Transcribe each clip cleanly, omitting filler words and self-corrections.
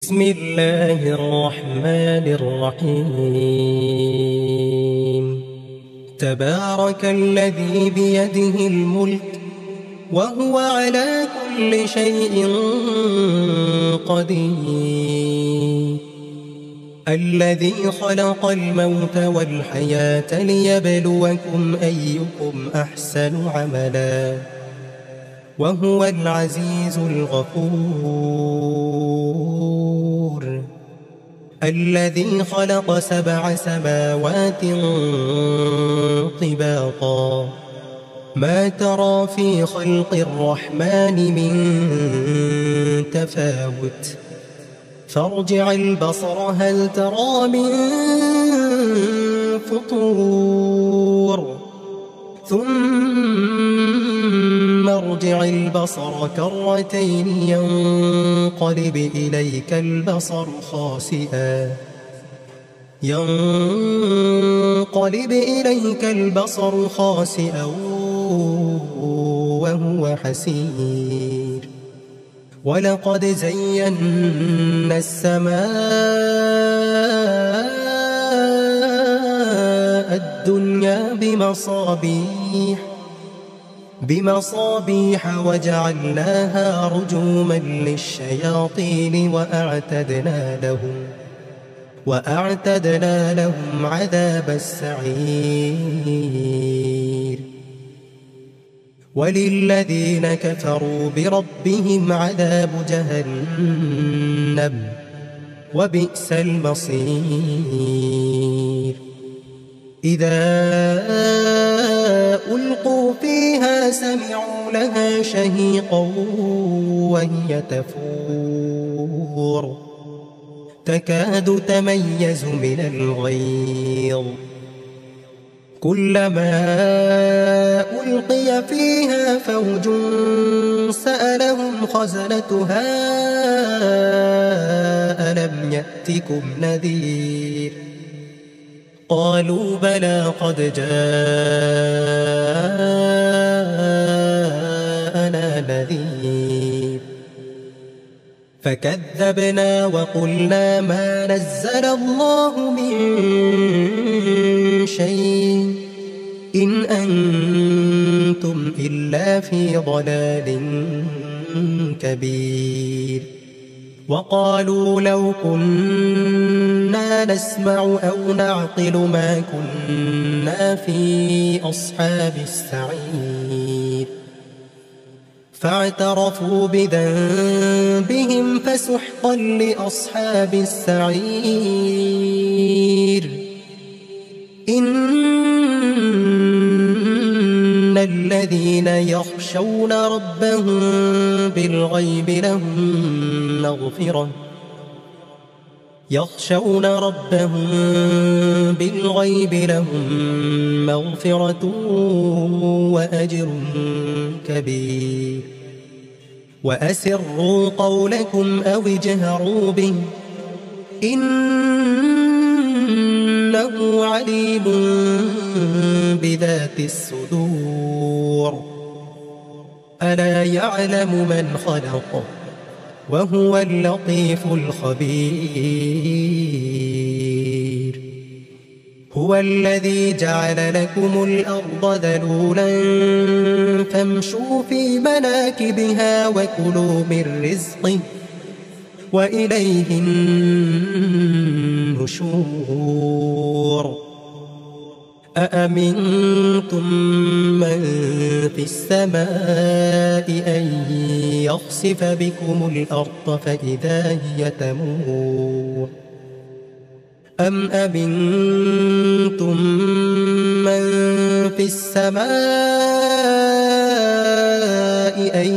بسم الله الرحمن الرحيم. تبارك الذي بيده الملك وهو على كل شيء قدير، الذي خلق الموت والحياة ليبلوكم أيكم أحسن عملا وهو العزيز الغفور، الذي خلق 7 سماوات طباقا ما ترى في خلق الرحمن من تفاوت، فارجع البصر هل ترى من فطور، ثم ارجع البصر كرتين ينقلب إليك البصر خاسئا وهو حسير. ولقد زينا السماء الدنيا بمصابيح وجعلناها رجوما للشياطين وأعتدنا لهم عذاب السعير. وللذين كفروا بربهم عذاب جهنم وبئس المصير. إذا ألقوا فيها سمعوا لها شهيقا وهي تفور تكاد تميز من الغيظ، كلما ألقي فيها فوج سألهم خزنتها ألم يأتكم نذير، قالوا بلى قد جاءنا نذير، فكذبنا وقلنا ما نزل الله من شيء إن أنتم إلا في ضلال كبير. وقالوا لو كنا نسمع أو نعقل ما كنا في أصحاب السعير، فاعترفوا بذنبهم فسحقا لأصحاب السعير. إن الذين يخشون ربهم بالغيب لهم مغفرة وأجر كبير. وأسروا قولكم أو اجهروا به إنه عليم بذات الصدور. ألا يعلم من خلق وهو اللطيف الخبير. هو الذي جعل لكم الأرض ذلولا فامشوا في مناكبها وكلوا من رزقه وإليه النشور. أأمنتم من في السماء أن يخسف بكم الأرض فإذا هي تمور، أم أمنتم من في السماء أن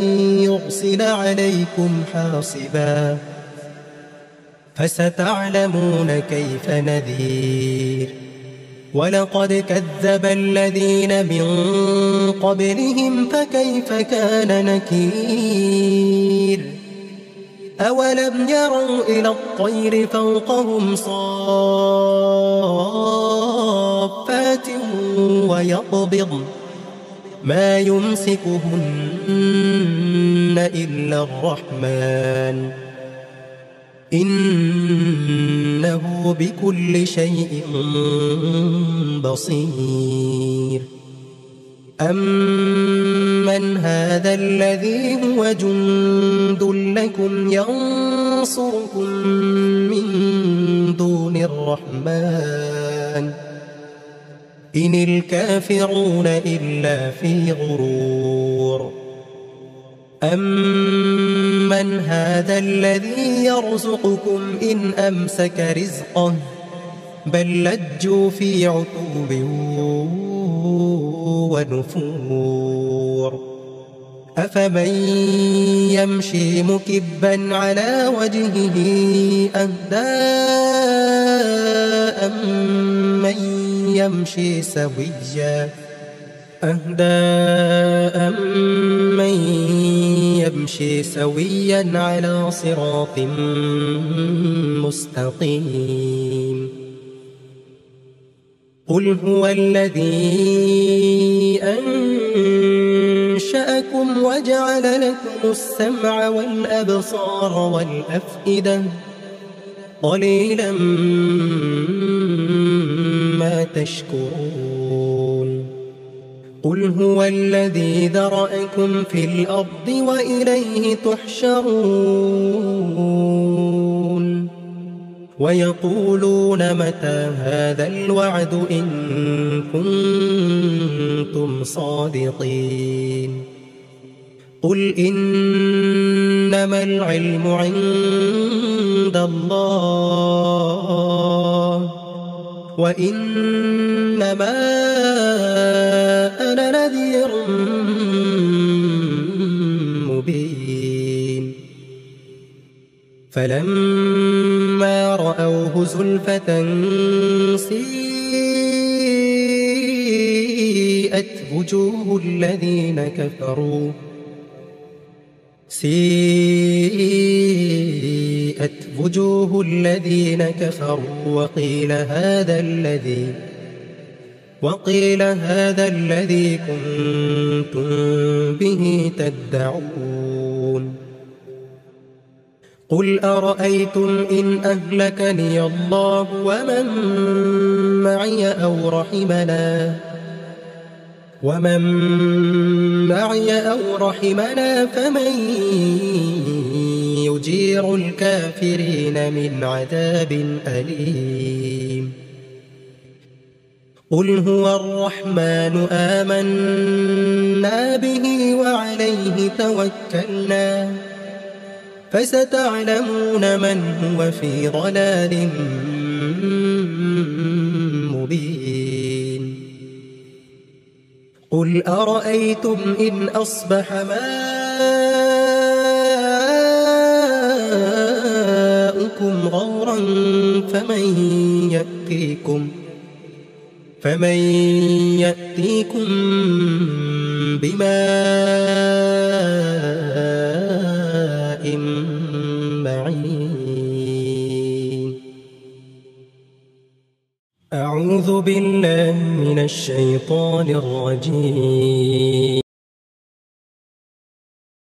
يرسل عليكم حاصبا، فستعلمون كيف نذير. ولقد كذب الذين من قبلهم فكيف كان نكير. أولم يروا إلى الطير فوقهم صافات ويقبضن ما يمسكهن إلا الرحمن إنه بكل شيء بصير. أمن هذا الذي هو جند لكم ينصركم من دون الرحمن إن الكافرون إلا في غرور. أمن هذا الذي يرزقكم إن أمسك رزقه بل لجوا في عتوب ونفور. أفمن يمشي مكبا على وجهه أهدى أمن يمشي سويا على صراط مستقيم. قل هو الذي أنشأكم وجعل لكم السمع والأبصار والأفئدة قليلا ما تشكرون. قل هو الذي ذرأكم في الأرض وإليه تحشرون. ويقولون متى هذا الوعد إن كنتم صادقين. قل إنما العلم عند الله وإنما أنا نذير مبين. فلما رأوه زلفة سيئت وجوه الذين كفروا وقيل هذا الذي كنتم به تدعون. قل أرأيتم إن أهلكني الله ومن معي أو رحمنا فمن يجير الكافرين من عذاب أليم. قل هو الرحمن آمنا به وعليه توكلنا فستعلمون من هو في ضلال مبين. قل أرأيتم إن أصبح ماؤكم غورا فمن يأتيكم بماء معين. أعوذ بالله من الشيطان الرجيم.